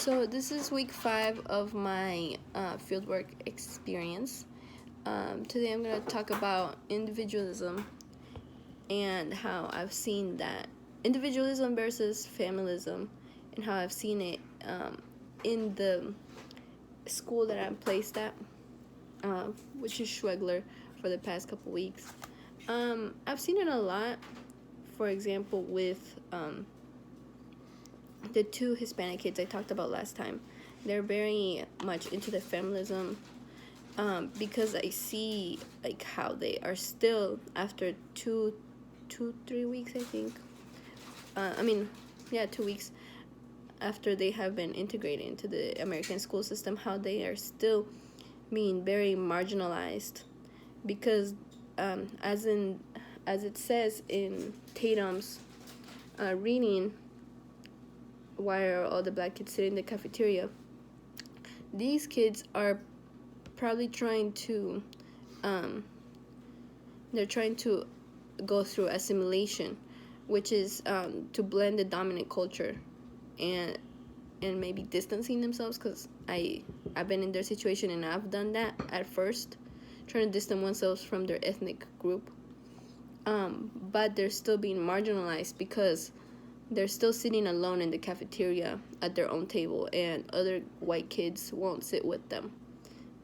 So this is week 5 of my fieldwork experience. Today I'm going to talk about individualism and how I've seen that individualism versus familism, and how I've seen it in the school that I'm placed at, which is Schwegler, for the past couple weeks. I've seen it a lot, for example, with the 2 Hispanic kids I talked about last time. They're very much into the feminism, because I see like how they are still, after 3 weeks, I think. 2 weeks after they have been integrated into the American school system, how they are still being very marginalized, because as it says in Tatum's reading, "Why are all the black kids sitting in the cafeteria?" These kids are probably trying to go through assimilation, which is to blend the dominant culture and maybe distancing themselves, because I've been in their situation and I've done that at first, trying to distance oneself from their ethnic group, but they're still being marginalized because they're still sitting alone in the cafeteria at their own table, and other white kids won't sit with them.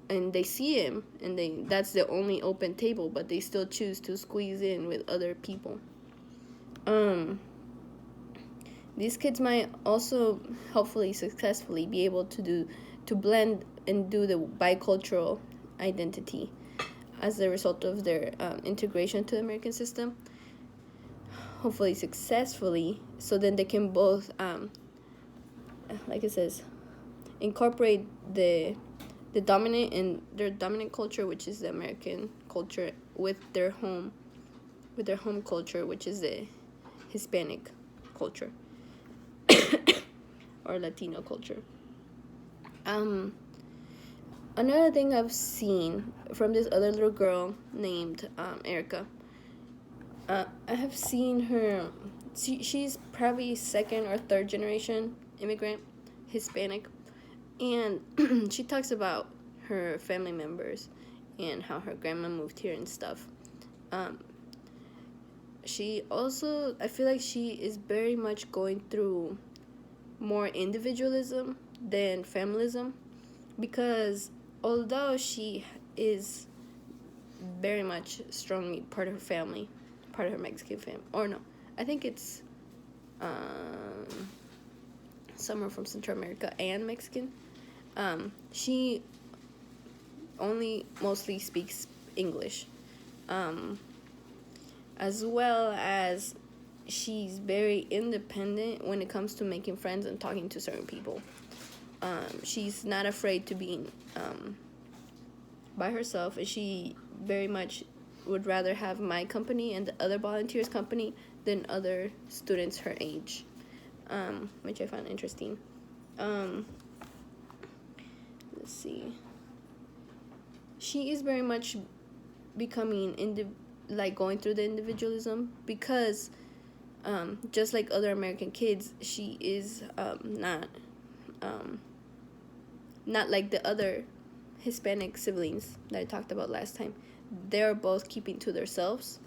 And they see him, and that's the only open table, but they still choose to squeeze in with other people. These kids might also, hopefully successfully, be able to blend and do the bicultural identity as a result of their integration to the American system. Hopefully successfully, so then they can both, like it says, incorporate the dominant and their dominant culture, which is the American culture, with their home culture, which is the Hispanic culture or Latino culture. Another thing I've seen from this other little girl named Erica. I have seen her. She's probably 2nd or 3rd generation immigrant, Hispanic, and she talks about her family members and how her grandma moved here and stuff. She also, I feel like she is very much going through more individualism than familism, because although she is very much strongly part of her family, part of her Mexican family, or no, I think it's somewhere from Central America and Mexican. She only mostly speaks English, as well as she's very independent when it comes to making friends and talking to certain people. She's not afraid to be by herself, and she very much would rather have my company and the other volunteers' company than other students her age, which I find interesting. Let's see. She is very much becoming going through the individualism, because just like other American kids, she is not like the other Hispanic siblings that I talked about last time. They're both keeping to themselves.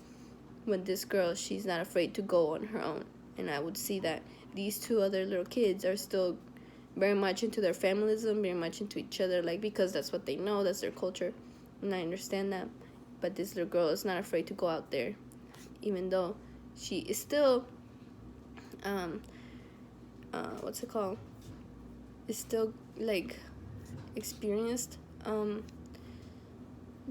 When this girl, she's not afraid to go on her own. And I would see that these 2 other little kids are still very much into their familism, very much into each other, because that's what they know, that's their culture. And I understand that. But this little girl is not afraid to go out there, even though she is still, is still, experienced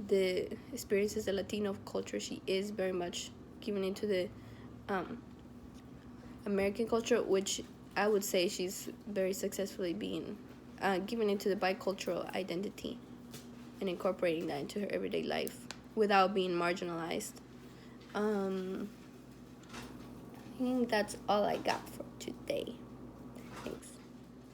the experiences of Latino culture. She is very much given into the American culture, which I would say she's very successfully being given into the bicultural identity and incorporating that into her everyday life without being marginalized. I think that's all I got for today.